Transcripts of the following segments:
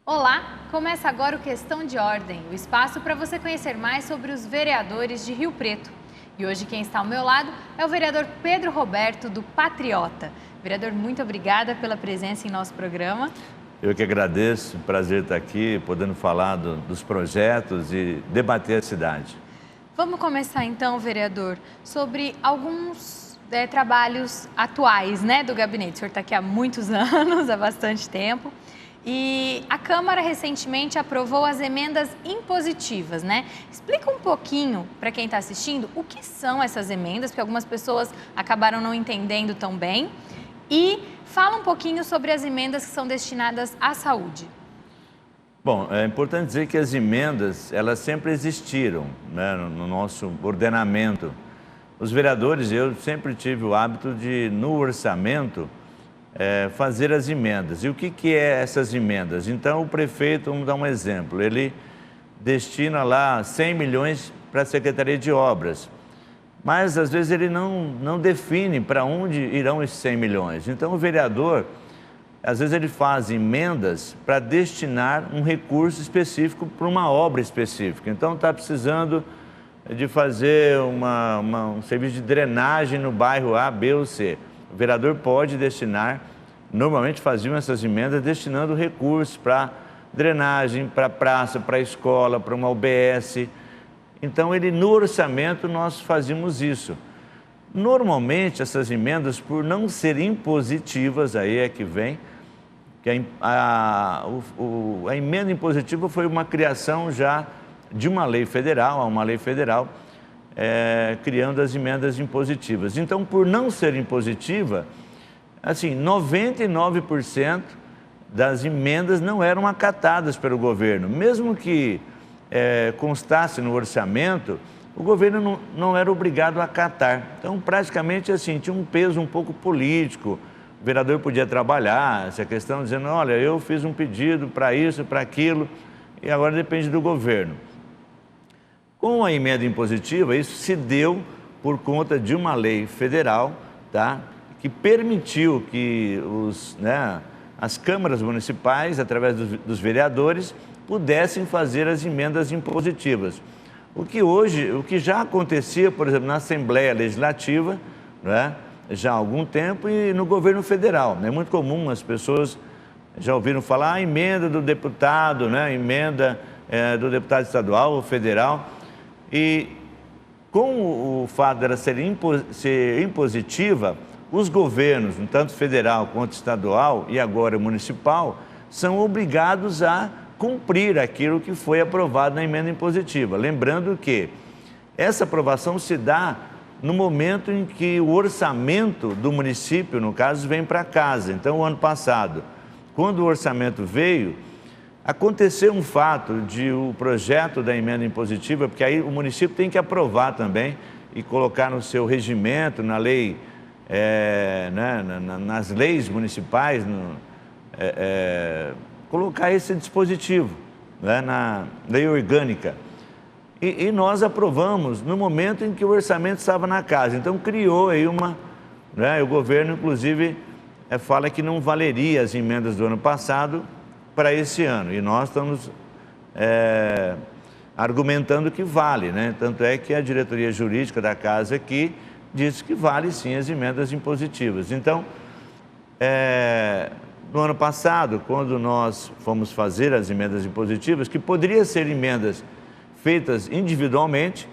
Olá, começa agora o Questão de Ordem, o espaço para você conhecer mais sobre os vereadores de Rio Preto. E hoje quem está ao meu lado é o vereador Pedro Roberto, do Patriota. Vereador, muito obrigada pela presença em nosso programa. Eu que agradeço, prazer estar aqui, podendo falar dos projetos e debater a cidade. Vamos começar então, vereador, sobre alguns trabalhos atuais, do gabinete. O senhor está aqui há muitos anos, há bastante tempo. E a Câmara recentemente aprovou as emendas impositivas, Explica um pouquinho para quem está assistindo o que são essas emendas, porque algumas pessoas acabaram não entendendo tão bem. E fala um pouquinho sobre as emendas que são destinadas à saúde. Bom, é importante dizer que as emendas, elas sempre existiram, no nosso ordenamento. Os vereadores, eu sempre tive o hábito de, no orçamento, fazer as emendas. E o que é essas emendas? Então, o prefeito, vamos dar um exemplo, ele destina lá 100 milhões para a Secretaria de Obras, mas às vezes ele não define para onde irão esses 100 milhões. Então, o vereador, às vezes ele faz emendas para destinar um recurso específico para uma obra específica. Então, está precisando de fazer um serviço de drenagem no bairro A, B ou C. O vereador pode destinar, normalmente faziam essas emendas destinando recursos para drenagem, para praça, para escola, para uma UBS. Então, no orçamento, nós fazíamos isso. Normalmente, essas emendas, por não serem impositivas, aí é que vem, que a emenda impositiva foi uma criação já de uma lei federal, criando as emendas impositivas. Então, por não ser impositiva, assim, 99% das emendas não eram acatadas pelo governo. Mesmo que constasse no orçamento, o governo não era obrigado a acatar. Então, praticamente, assim, tinha um peso um pouco político. O vereador podia trabalhar essa questão, dizendo, olha, eu fiz um pedido para isso, para aquilo, e agora depende do governo. Com a emenda impositiva, isso se deu por conta de uma lei federal, que permitiu que as câmaras municipais, através dos vereadores, pudessem fazer as emendas impositivas. O que já acontecia, por exemplo, na Assembleia Legislativa, já há algum tempo, e no governo federal. É muito comum, as pessoas já ouviram falar, emenda do deputado, emenda do deputado estadual ou federal. E com o fato dela ser impositiva, os governos, tanto federal quanto estadual e agora municipal, são obrigados a cumprir aquilo que foi aprovado na emenda impositiva. Lembrando que essa aprovação se dá no momento em que o orçamento do município, no caso, vem para casa. Então, o ano passado, quando o orçamento veio, aconteceu um fato de o projeto da emenda impositiva, porque aí o município tem que aprovar também e colocar no seu regimento, na lei, nas leis municipais, colocar esse dispositivo, na lei orgânica. E nós aprovamos no momento em que o orçamento estava na casa. Então, criou aí o governo, inclusive, fala que não valeria as emendas do ano passado para esse ano. E nós estamos argumentando que vale, Tanto é que a diretoria jurídica da casa aqui disse que vale sim as emendas impositivas. Então, no ano passado, quando nós fomos fazer as emendas impositivas, que poderiam ser emendas feitas individualmente,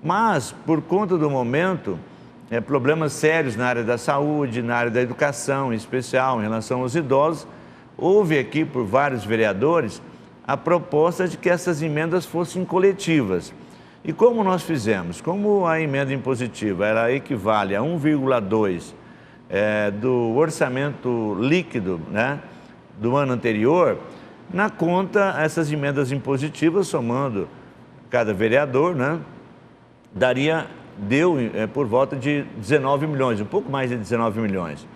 mas por conta do momento, problemas sérios na área da saúde, na área da educação, em especial em relação aos idosos, houve aqui por vários vereadores a proposta de que essas emendas fossem coletivas. E como nós fizemos? Como a emenda impositiva ela equivale a 1,2 do orçamento líquido do ano anterior, na conta essas emendas impositivas, somando cada vereador, deu por volta de 19 milhões, um pouco mais de 19 milhões.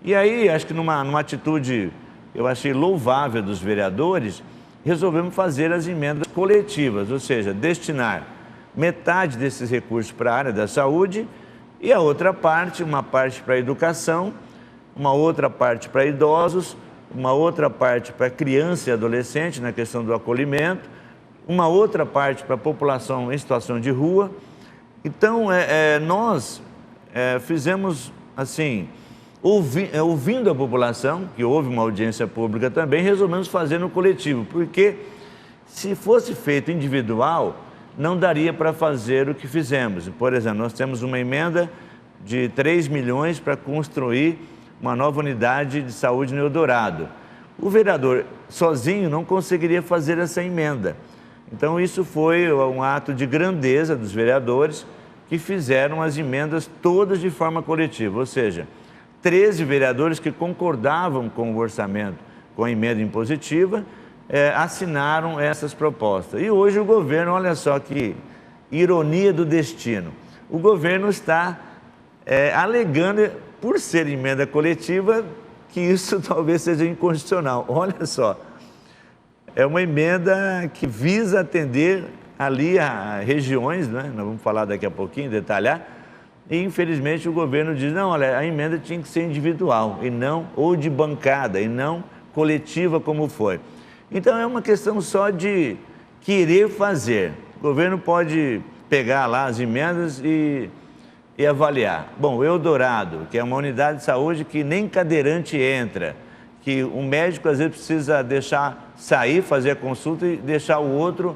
E aí, acho que numa atitude, eu achei louvável dos vereadores, resolvemos fazer as emendas coletivas, ou seja, destinar metade desses recursos para a área da saúde e a outra parte, uma parte para a educação, uma outra parte para idosos, uma outra parte para criança e adolescente, na questão do acolhimento, uma outra parte para a população em situação de rua. Então, nós fizemos assim, ouvindo a população, que houve uma audiência pública também, resolvemos fazer no coletivo, porque se fosse feito individual, não daria para fazer o que fizemos. Por exemplo, nós temos uma emenda de 3 milhões para construir uma nova unidade de saúde no Eldorado. O vereador sozinho não conseguiria fazer essa emenda. Então, isso foi um ato de grandeza dos vereadores que fizeram as emendas todas de forma coletiva, ou seja, 13 vereadores que concordavam com o orçamento, com a emenda impositiva, assinaram essas propostas. E hoje o governo, olha só que ironia do destino, o governo está alegando, por ser emenda coletiva, que isso talvez seja inconstitucional. Olha só, é uma emenda que visa atender ali a regiões, né? Nós vamos falar daqui a pouquinho, detalhar, e infelizmente o governo diz, não, olha, a emenda tinha que ser individual, e não, ou de bancada, e não coletiva como foi. Então é uma questão só de querer fazer. O governo pode pegar lá as emendas e avaliar. Bom, o Eldorado, que é uma unidade de saúde que nem cadeirante entra, que o médico às vezes precisa deixar sair, fazer a consulta e deixar o outro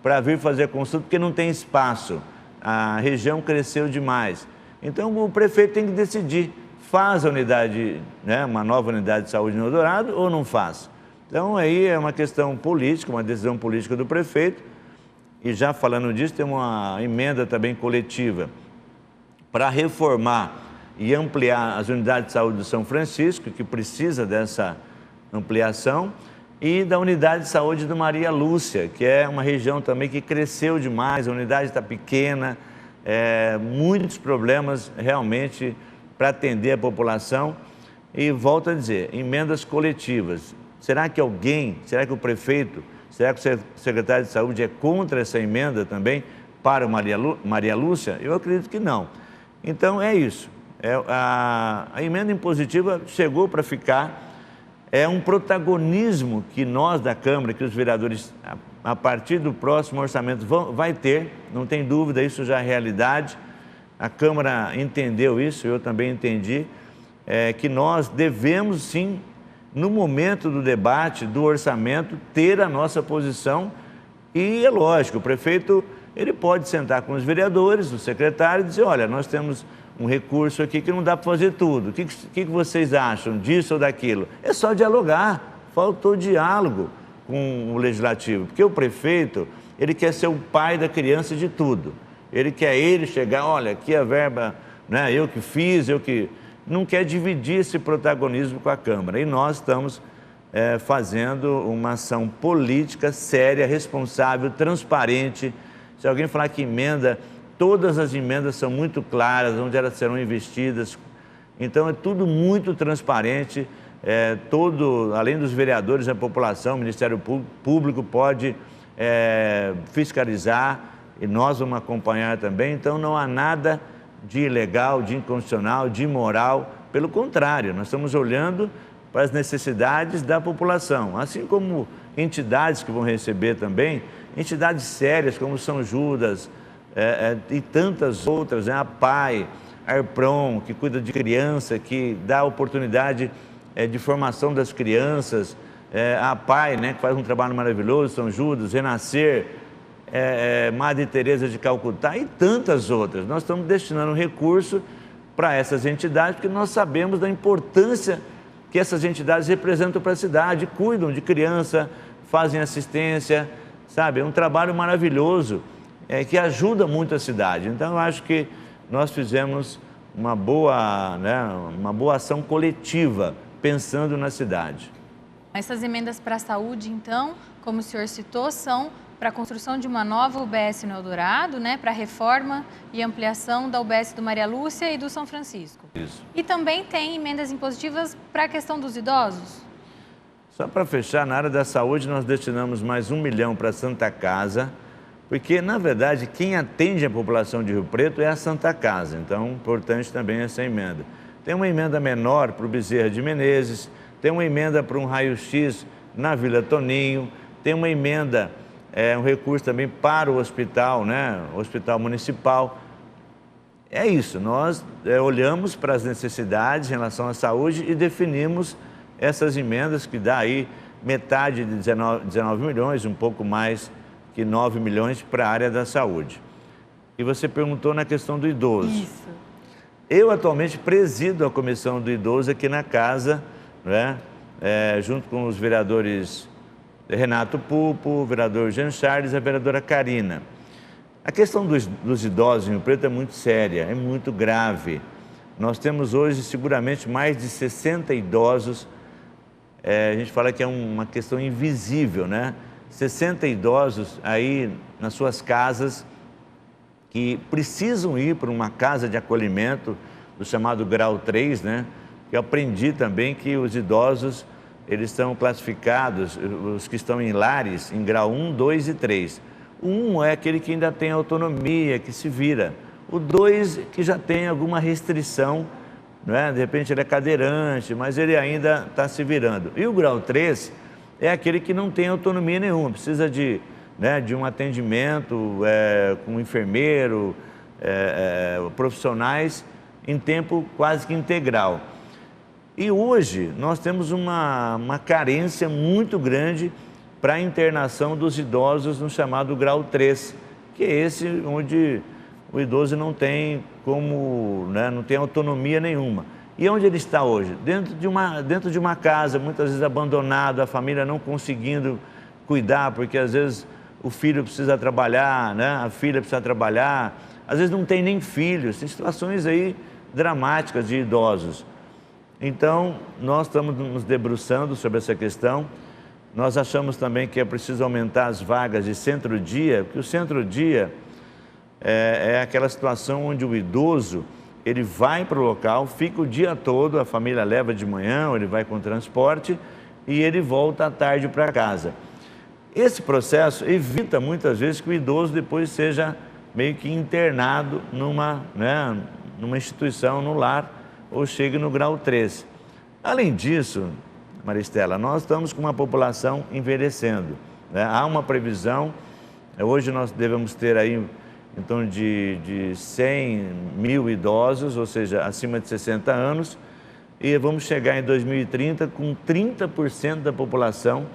para vir fazer a consulta, porque não tem espaço. A região cresceu demais. Então o prefeito tem que decidir, faz a unidade, né, uma nova unidade de saúde no Eldorado ou não faz? Então aí é uma questão política, uma decisão política do prefeito. E já falando disso, tem uma emenda também coletiva para reformar e ampliar as unidades de saúde do São Francisco, que precisa dessa ampliação, e da unidade de saúde do Maria Lúcia, que é uma região também que cresceu demais, a unidade está pequena, muitos problemas realmente para atender a população. E volto a dizer, emendas coletivas. Será que alguém, será que o prefeito, será que o secretário de saúde é contra essa emenda também para o Maria Lúcia? Eu acredito que não. Então é isso, a emenda impositiva chegou para ficar, é um protagonismo que nós da Câmara, que os vereadores, a partir do próximo orçamento, vai ter, não tem dúvida, isso já é realidade. A Câmara entendeu isso, eu também entendi, que nós devemos sim, no momento do debate, do orçamento, ter a nossa posição. E é lógico, o prefeito ele pode sentar com os vereadores, o secretário, e dizer, olha, nós temos um recurso aqui que não dá para fazer tudo. O que vocês acham disso ou daquilo? É só dialogar, faltou diálogo com o legislativo, porque o prefeito, ele quer ser o pai da criança de tudo. Ele quer chegar, olha, aqui a verba, né, eu que fiz, eu que... Não quer dividir esse protagonismo com a Câmara. E nós estamos fazendo uma ação política séria, responsável, transparente. Se alguém falar que emenda, todas as emendas são muito claras, onde elas serão investidas. Então é tudo muito transparente, além dos vereadores, a população, o Ministério Público pode fiscalizar e nós vamos acompanhar também. Então não há nada de ilegal, de inconstitucional, de imoral. Pelo contrário, nós estamos olhando para as necessidades da população, assim como entidades que vão receber também, entidades sérias como São Judas e tantas outras, né? A PAI, a ARPRON, que cuida de criança, que dá oportunidade de formação das crianças, a PAI, né, que faz um trabalho maravilhoso, São Judas, Renascer, Madre Teresa de Calcutá e tantas outras. Nós estamos destinando recurso para essas entidades, porque nós sabemos da importância que essas entidades representam para a cidade, cuidam de criança, fazem assistência, sabe? É um trabalho maravilhoso, que ajuda muito a cidade. Então, eu acho que nós fizemos uma boa ação coletiva, pensando na cidade. Essas emendas para a saúde, então, como o senhor citou, são para a construção de uma nova UBS no Eldorado, né, para a reforma e ampliação da UBS do Maria Lúcia e do São Francisco. Isso. E também tem emendas impositivas para a questão dos idosos? Só para fechar, na área da saúde, nós destinamos mais 1 milhão para a Santa Casa, porque, na verdade, quem atende a população de Rio Preto é a Santa Casa. Então, importante também essa emenda. Tem uma emenda menor para o Bezerra de Menezes, tem uma emenda para um raio-x na Vila Toninho, tem uma emenda, um recurso também para o hospital, né? O hospital municipal. É isso, nós olhamos para as necessidades em relação à saúde e definimos essas emendas que dá aí metade de 19 milhões, um pouco mais que 9 milhões para a área da saúde. E você perguntou na questão do idoso. Isso. Eu atualmente presido a comissão do idoso aqui na casa, né? Junto com os vereadores Renato Pupo, o vereador Jean Charles e a vereadora Karina. A questão dos idosos em Rio Preto é muito séria, é muito grave. Nós temos hoje seguramente mais de 60 idosos, a gente fala que é uma questão invisível, né? 60 idosos aí nas suas casas que precisam ir para uma casa de acolhimento do chamado grau 3, né? Eu aprendi também que os idosos, eles estão classificados, os que estão em lares, em grau 1, 2 e 3. O 1 é aquele que ainda tem autonomia, que se vira. O 2 que já tem alguma restrição, né? De repente ele é cadeirante, mas ele ainda está se virando. E o grau 3 é aquele que não tem autonomia nenhuma, precisa de um atendimento com um enfermeiro, profissionais em tempo quase que integral. E hoje nós temos uma carência muito grande para a internação dos idosos no chamado grau 3, que é esse onde o idoso não tem como, né, não tem autonomia nenhuma. E onde ele está hoje? Dentro de uma casa, muitas vezes abandonado, a família não conseguindo cuidar, porque às vezes o filho precisa trabalhar, né? A filha precisa trabalhar, às vezes não tem nem filhos, tem situações aí dramáticas de idosos. Então, nós estamos nos debruçando sobre essa questão. Nós achamos também que é preciso aumentar as vagas de centro-dia, porque o centro-dia é aquela situação onde o idoso, ele vai para o local, fica o dia todo, a família leva de manhã, ou ele vai com transporte, e ele volta à tarde para casa. Esse processo evita muitas vezes que o idoso depois seja meio que internado numa instituição, no lar, ou chegue no grau 3. Além disso, Maristela, nós estamos com uma população envelhecendo, né? Há uma previsão, hoje nós devemos ter aí em torno de 100 mil idosos, ou seja, acima de 60 anos, e vamos chegar em 2030 com 30% da população,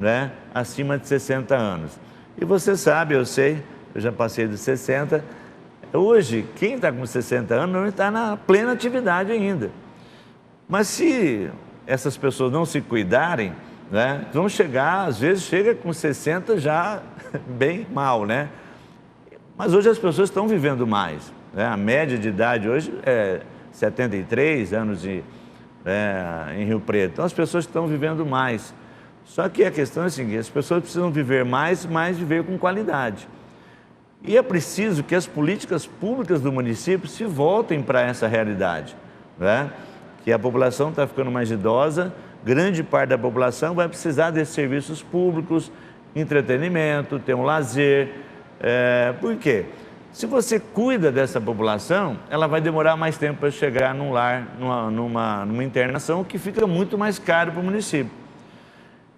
né, acima de 60 anos. E você sabe, eu sei, eu já passei dos 60, hoje quem está com 60 anos não está na plena atividade ainda. Mas se essas pessoas não se cuidarem, né, vão chegar, às vezes chega com 60 já bem mal, né? Mas hoje as pessoas estão vivendo mais, né? A média de idade hoje é 73 anos em Rio Preto. Então as pessoas estão vivendo mais. Só que a questão é a seguinte, as pessoas precisam viver mais, mas viver com qualidade. E é preciso que as políticas públicas do município se voltem para essa realidade, né? Que a população está ficando mais idosa, grande parte da população vai precisar desses serviços públicos, entretenimento, ter um lazer. Por quê? Se você cuida dessa população, ela vai demorar mais tempo para chegar num lar, numa internação, que fica muito mais caro para o município.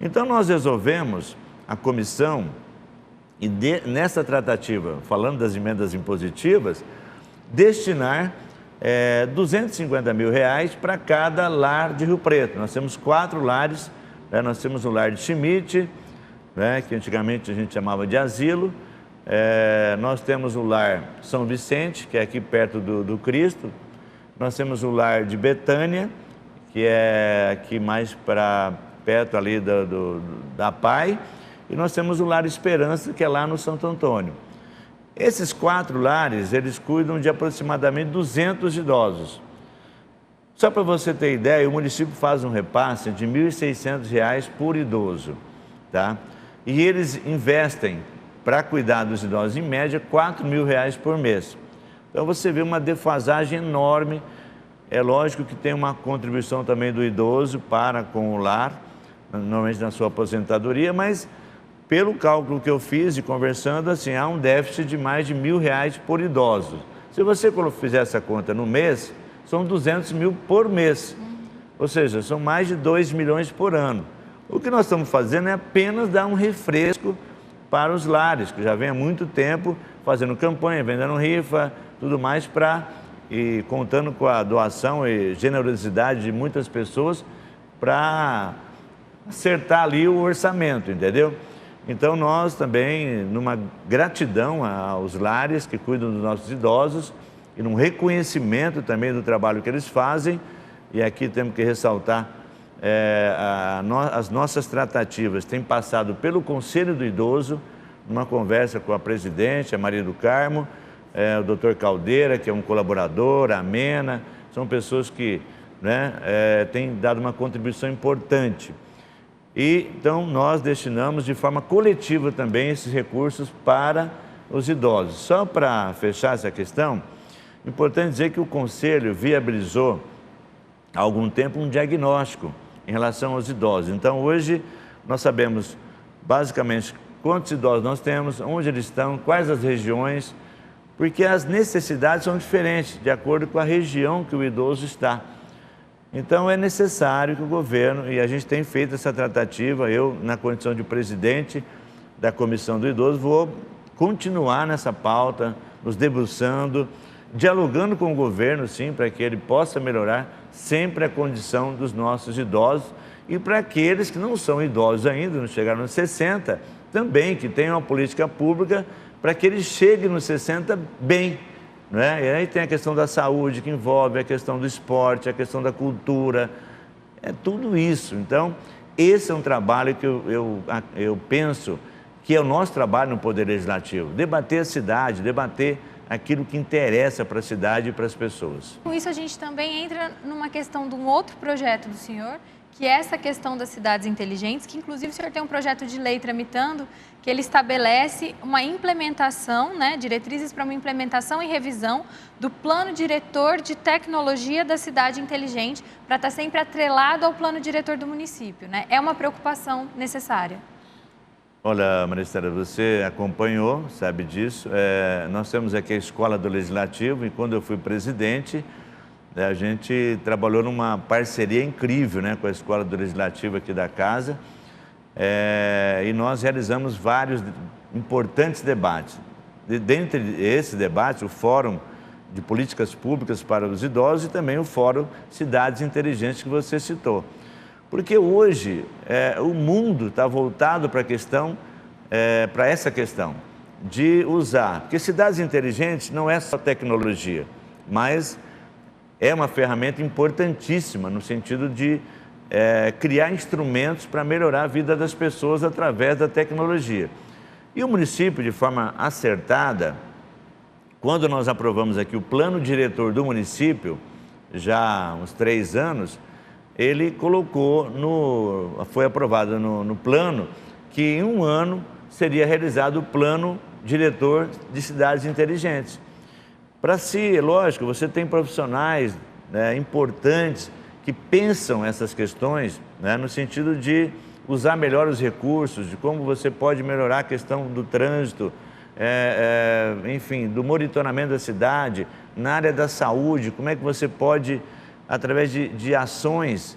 Então nós resolvemos, a comissão, e nessa tratativa, falando das emendas impositivas, destinar 250 mil reais para cada lar de Rio Preto. Nós temos 4 lares, né? Nós temos o lar de Schmidt, né? Que antigamente a gente chamava de asilo. Nós temos o lar São Vicente, que é aqui perto do Cristo. Nós temos o lar de Betânia, que é aqui mais para perto ali da Pai. E nós temos o lar Esperança, que é lá no Santo Antônio. Esses 4 lares, eles cuidam de aproximadamente 200 idosos. Só para você ter ideia, o município faz um repasse de R$ 1.600 por idoso, tá? E eles investem, para cuidar dos idosos, em média, R$ 4.000 por mês. Então você vê uma defasagem enorme. É lógico que tem uma contribuição também do idoso para com o lar, normalmente na sua aposentadoria, mas pelo cálculo que eu fiz e conversando, assim, há um déficit de mais de R$ 1.000 por idoso. Se você fizer essa conta no mês, são 200 mil por mês. Ou seja, são mais de 2 milhões por ano. O que nós estamos fazendo é apenas dar um refresco para os lares, que já vem há muito tempo fazendo campanha, vendendo rifa, tudo mais, e contando com a doação e generosidade de muitas pessoas para acertar ali o orçamento, entendeu? Então nós também, numa gratidão aos lares que cuidam dos nossos idosos e num reconhecimento também do trabalho que eles fazem, e aqui temos que ressaltar, as nossas tratativas têm passado pelo Conselho do Idoso, numa conversa com a presidente, a Maria do Carmo, o doutor Caldeira, que é um colaborador, a Mena, são pessoas que têm dado uma contribuição importante. E então nós destinamos de forma coletiva também esses recursos para os idosos. Só para fechar essa questão, importante dizer que o Conselho viabilizou há algum tempo um diagnóstico em relação aos idosos. Então hoje nós sabemos basicamente quantos idosos nós temos, onde eles estão, quais as regiões, porque as necessidades são diferentes de acordo com a região que o idoso está. Então é necessário que o governo, e a gente tem feito essa tratativa, eu na condição de presidente da Comissão do Idoso vou continuar nessa pauta, nos debruçando, dialogando com o governo, sim, para que ele possa melhorar sempre a condição dos nossos idosos e para aqueles que não são idosos ainda, não chegaram nos 60, também que tenham uma política pública para que eles cheguem nos 60 bem. E aí tem a questão da saúde, que envolve a questão do esporte, a questão da cultura, é tudo isso. Então, esse é um trabalho que eu penso que é o nosso trabalho no Poder Legislativo, debater a cidade, debater aquilo que interessa para a cidade e para as pessoas. Com isso, a gente também entra numa questão de um outro projeto do senhor, que é essa questão das cidades inteligentes, que inclusive o senhor tem um projeto de lei tramitando, que ele estabelece uma implementação, diretrizes para uma implementação e revisão do plano diretor de tecnologia da cidade inteligente, para estar sempre atrelado ao plano diretor do município. É uma preocupação necessária. Olha, Maristela, você acompanhou, sabe disso. Nós temos aqui a Escola do Legislativo e quando eu fui presidente, a gente trabalhou numa parceria incrível com a Escola do Legislativo aqui da casa e nós realizamos vários importantes debates. Dentre esses debates, o Fórum de Políticas Públicas para os Idosos e também o Fórum Cidades Inteligentes que você citou. Porque hoje o mundo está voltado para a questão, para essa questão de usar, porque cidades inteligentes não é só tecnologia, mas é uma ferramenta importantíssima no sentido de criar instrumentos para melhorar a vida das pessoas através da tecnologia. E o município, de forma acertada, quando nós aprovamos aqui o plano diretor do município, já há uns 3 anos, ele colocou, foi aprovado no plano, que em 1 ano seria realizado o plano diretor de cidades inteligentes. Para si, lógico, você tem profissionais importantes que pensam essas questões no sentido de usar melhor os recursos, de como você pode melhorar a questão do trânsito, enfim, do monitoramento da cidade, na área da saúde, como é que você pode, através de ações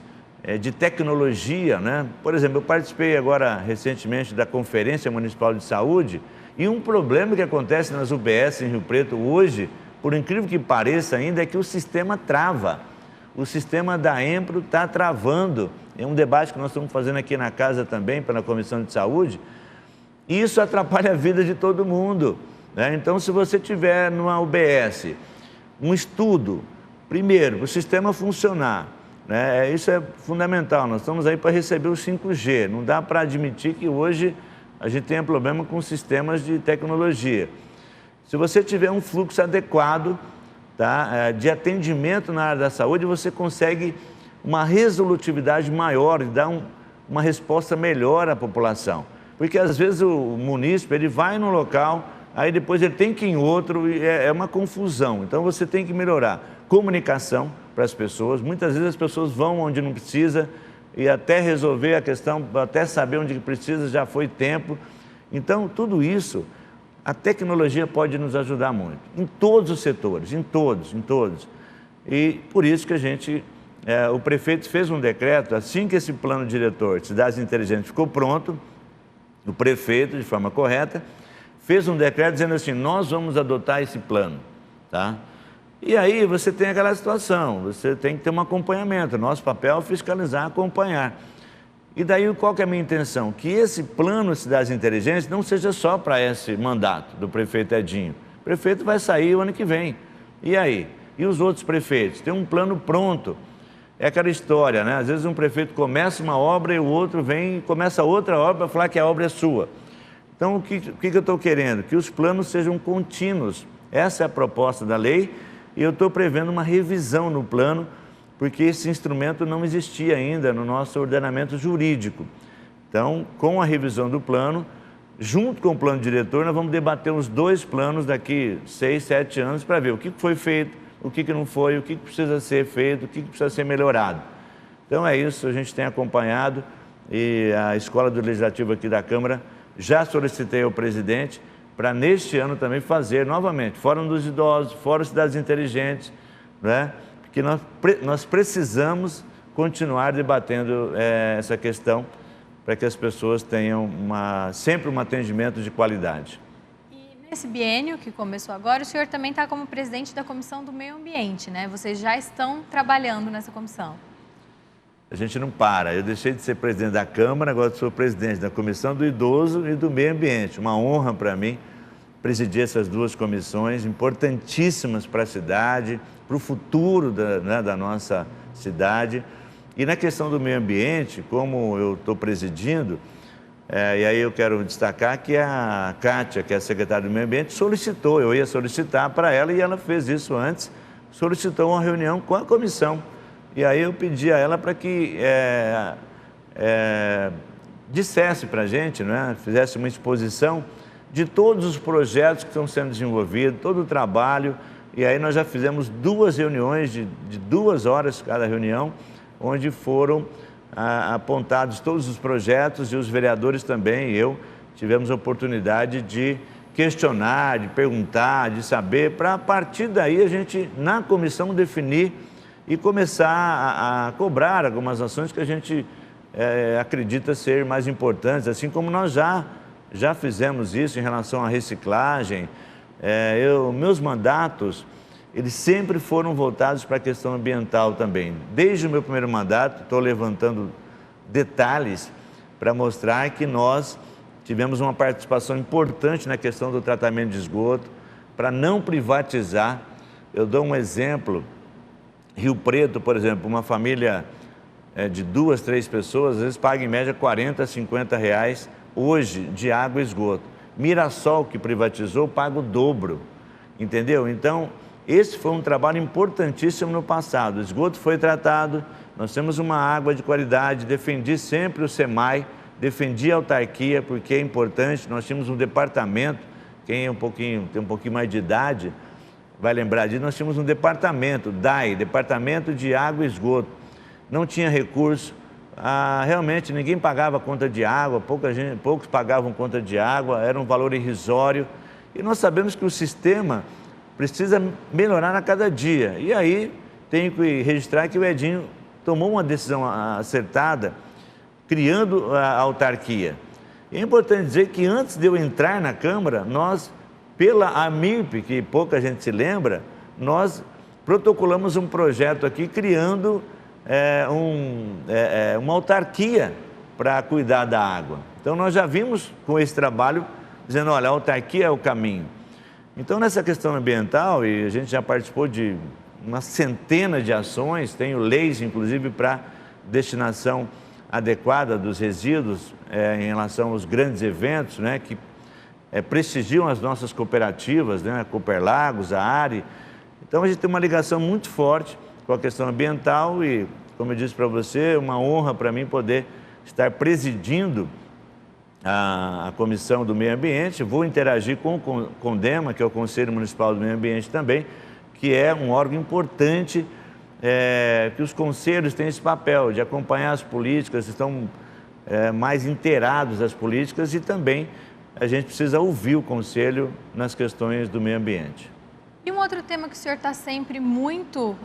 de tecnologia, Por exemplo, eu participei agora recentemente da Conferência Municipal de Saúde e um problema que acontece nas UBS em Rio Preto hoje, por incrível que pareça ainda, é que o sistema trava. O sistema da Empro está travando. É um debate que nós estamos fazendo aqui na casa também, pela Comissão de Saúde. E isso atrapalha a vida de todo mundo. Então, se você tiver numa UBS um estudo, primeiro, para o sistema funcionar, isso é fundamental. Nós estamos aí para receber o 5G. Não dá para admitir que hoje a gente tenha problema com sistemas de tecnologia. Se você tiver um fluxo adequado de atendimento na área da saúde, você consegue uma resolutividade maior e dar uma resposta melhor à população. Porque às vezes o munícipe ele vai num local, aí depois ele tem que ir em outro e é uma confusão. Então você tem que melhorar comunicação para as pessoas. Muitas vezes as pessoas vão onde não precisa e até resolver a questão, até saber onde precisa, já foi tempo. Então tudo isso, a tecnologia pode nos ajudar muito, em todos os setores, em todos. E por isso que a gente o prefeito fez um decreto, assim que esse plano diretor de cidades inteligentes ficou pronto, o prefeito, de forma correta, fez um decreto dizendo assim, nós vamos adotar esse plano, tá? E aí você tem aquela situação, você tem que ter um acompanhamento, nosso papel é fiscalizar, acompanhar. E daí qual que é a minha intenção? Que esse plano de cidades inteligentes não seja só para esse mandato do prefeito Edinho. O prefeito vai sair o ano que vem. E aí? E os outros prefeitos? Tem um plano pronto. É aquela história, né? Às vezes um prefeito começa uma obra e o outro vem e começa outra obra para falar que a obra é sua. Então, o que eu estou querendo? Que os planos sejam contínuos. Essa é a proposta da lei e eu estou prevendo uma revisão no plano, porque esse instrumento não existia ainda no nosso ordenamento jurídico. Então, com a revisão do plano, junto com o plano diretor, nós vamos debater os dois planos daqui 6, 7 anos para ver o que foi feito, o que não foi, o que precisa ser feito, o que precisa ser melhorado. Então é isso, a gente tem acompanhado e a Escola do Legislativo aqui da Câmara já solicitei ao presidente para neste ano também fazer novamente Fórum dos Idosos, Fórum Cidades Inteligentes, né? Porque nós precisamos continuar debatendo essa questão para que as pessoas tenham sempre um atendimento de qualidade. E nesse biênio que começou agora, o senhor também está como presidente da Comissão do Meio Ambiente, né? Vocês já estão trabalhando nessa comissão. A gente não para. Eu deixei de ser presidente da Câmara, agora sou presidente da Comissão do Idoso e do Meio Ambiente. Uma honra para mim presidir essas duas comissões importantíssimas para a cidade, para o futuro da nossa cidade. E na questão do meio ambiente, como eu estou presidindo, e aí eu quero destacar que a Kátia, que é a secretária do Meio Ambiente, solicitou, eu ia solicitar para ela e ela fez isso antes, solicitou uma reunião com a comissão. E aí eu pedi a ela para que dissesse para a gente, né, fizesse uma exposição de todos os projetos que estão sendo desenvolvidos, todo o trabalho. E aí nós já fizemos 2 reuniões de 2 horas cada reunião, onde foram apontados todos os projetos e os vereadores também, eu, tivemos a oportunidade de questionar, de perguntar, de saber, para a partir daí a gente, na comissão, definir e começar a cobrar algumas ações que a gente acredita ser mais importantes, assim como nós já fizemos isso em relação à reciclagem. Meus mandatos, eles sempre foram voltados para a questão ambiental também. Desde o meu primeiro mandato, estou levantando detalhes para mostrar que nós tivemos uma participação importante na questão do tratamento de esgoto, para não privatizar. Eu dou um exemplo, Rio Preto, por exemplo, uma família de 2, 3 pessoas, às vezes paga em média R$40, R$50 hoje de água e esgoto. Mirassol, que privatizou, paga o dobro, entendeu? Então, esse foi um trabalho importantíssimo no passado. O esgoto foi tratado, nós temos uma água de qualidade, defendi sempre o SEMAI, defendi a autarquia, porque é importante. Nós tínhamos um departamento, quem tem um pouquinho mais de idade, vai lembrar disso, nós tínhamos um departamento, DAE, Departamento de Água e Esgoto. Não tinha recurso, realmente ninguém pagava conta de água, poucos pagavam conta de água, era um valor irrisório. E nós sabemos que o sistema precisa melhorar a cada dia. E aí tenho que registrar que o Edinho tomou uma decisão acertada, criando a autarquia. E é importante dizer que antes de eu entrar na Câmara, nós, pela AMIRP, que pouca gente se lembra, nós protocolamos um projeto aqui criando uma autarquia para cuidar da água. Então nós já vimos com esse trabalho dizendo, olha, a autarquia é o caminho. Então nessa questão ambiental, e a gente já participou de uma centena de ações, tenho leis inclusive para destinação adequada dos resíduos em relação aos grandes eventos, né, que prestigiam as nossas cooperativas, né, a Cooperlagos, a ARI. Então a gente tem uma ligação muito forte com a questão ambiental e, como eu disse para você, é uma honra para mim poder estar presidindo a Comissão do Meio Ambiente. Vou interagir com o CONDEMA, que é o Conselho Municipal do Meio Ambiente também, que é um órgão importante, que os conselhos têm esse papel de acompanhar as políticas, estão mais inteirados das políticas e também a gente precisa ouvir o Conselho nas questões do meio ambiente. E um outro tema que o senhor está sempre muito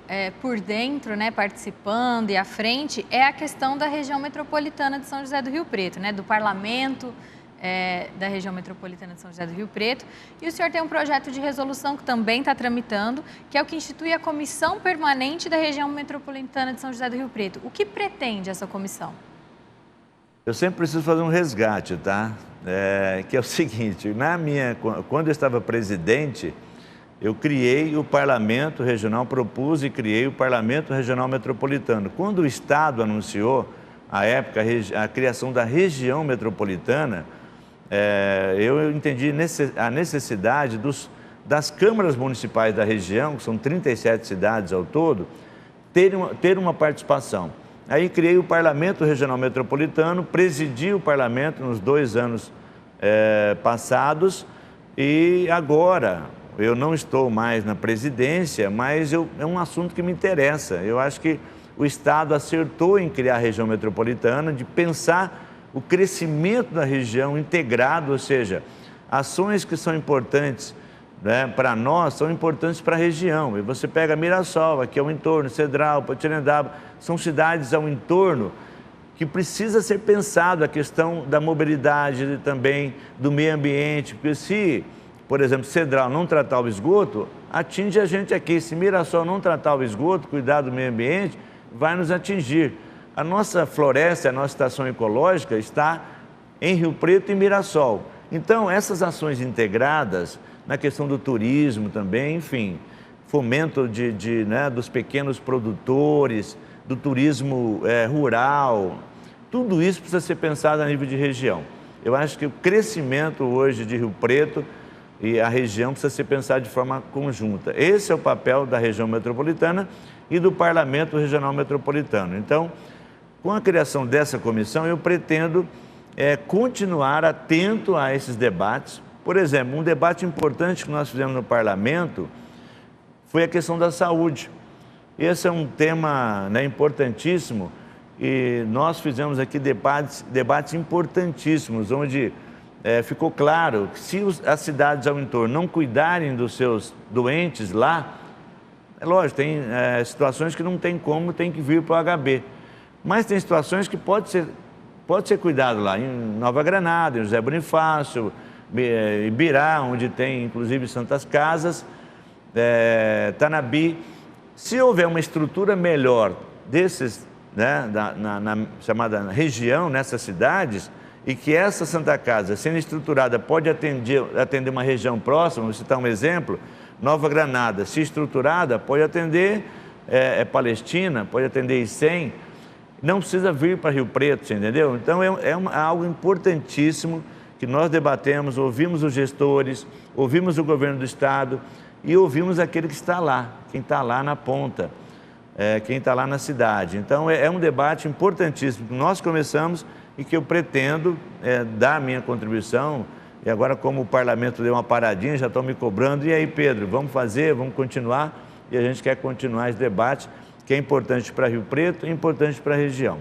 por dentro, né, participando e à frente, é a questão da região metropolitana de São José do Rio Preto, né, do parlamento da região metropolitana de São José do Rio Preto. E o senhor tem um projeto de resolução que também está tramitando, que é o que institui a Comissão Permanente da Região Metropolitana de São José do Rio Preto. O que pretende essa comissão? Eu sempre preciso fazer um resgate, tá? Que é o seguinte, quando eu estava presidente, eu criei o Parlamento Regional, propus e criei o Parlamento Regional Metropolitano. Quando o Estado anunciou, à época, a criação da região metropolitana, eu entendi a necessidade das câmaras municipais da região, que são 37 cidades ao todo, ter uma participação. Aí criei o Parlamento Regional Metropolitano, presidi o Parlamento nos 2 anos passados e agora eu não estou mais na presidência, mas é um assunto que me interessa. Eu acho que o Estado acertou em criar a região metropolitana, de pensar o crescimento da região integrado, ou seja, ações que são importantes, né, para nós, são importantes para a região. E você pega Mirassol, aqui ao entorno, Cedral, Potirendaba, são cidades ao entorno que precisa ser pensado a questão da mobilidade também, do meio ambiente, porque se, por exemplo, Cedral não tratar o esgoto, atinge a gente aqui. Se Mirassol não tratar o esgoto, cuidar do meio ambiente, vai nos atingir. A nossa floresta, a nossa estação ecológica está em Rio Preto e Mirassol. Então, essas ações integradas, na questão do turismo também, enfim, fomento dos pequenos produtores, do turismo rural, tudo isso precisa ser pensado a nível de região. Eu acho que o crescimento hoje de Rio Preto e a região precisa ser pensado de forma conjunta. Esse é o papel da região metropolitana e do Parlamento Regional Metropolitano. Então, com a criação dessa comissão, eu pretendo continuar atento a esses debates. Por exemplo, um debate importante que nós fizemos no Parlamento foi a questão da saúde. Esse é um tema, né, importantíssimo e nós fizemos aqui debates importantíssimos, onde ficou claro que se as cidades ao entorno não cuidarem dos seus doentes lá, é lógico, tem situações que não tem como, tem que vir para o HB. Mas tem situações que pode ser cuidado lá, em Nova Granada, em José Bonifácio, Ibirá, onde tem inclusive Santas Casas, Tanabi. Se houver uma estrutura melhor desses, né, na chamada região, nessas cidades, e que essa Santa Casa, sendo estruturada, pode atender uma região próxima, vou citar um exemplo, Nova Granada, se estruturada, pode atender Palestina, pode atender Icém, não precisa vir para Rio Preto, você entendeu? Então é algo importantíssimo que nós debatemos, ouvimos os gestores, ouvimos o governo do Estado e ouvimos aquele que está lá, quem está lá na ponta, quem está lá na cidade. Então é um debate importantíssimo que nós começamos e que eu pretendo dar a minha contribuição. E agora, como o parlamento deu uma paradinha, já estão me cobrando. E aí, Pedro, vamos fazer, vamos continuar? E a gente quer continuar esse debate, que é importante para Rio Preto e importante para a região.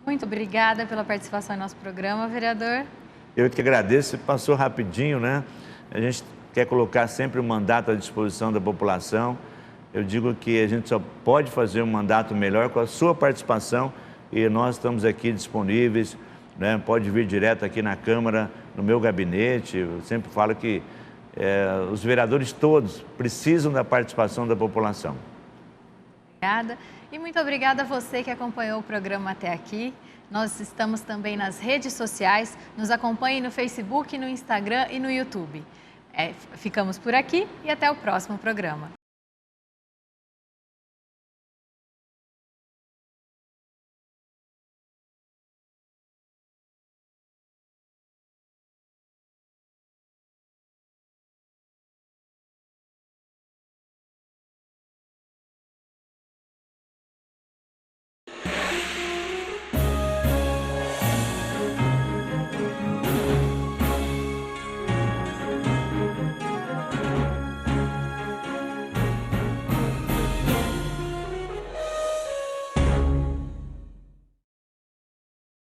Muito obrigada pela participação em nosso programa, vereador. Eu que agradeço, passou rapidinho, né? A gente quer colocar sempre o mandato à disposição da população. Eu digo que a gente só pode fazer um mandato melhor com a sua participação e nós estamos aqui disponíveis, né? Pode vir direto aqui na Câmara, no meu gabinete. Eu sempre falo que os vereadores todos precisam da participação da população. Obrigada. E muito obrigada a você que acompanhou o programa até aqui. Nós estamos também nas redes sociais. Nos acompanhe no Facebook, no Instagram e no YouTube. Ficamos por aqui e até o próximo programa.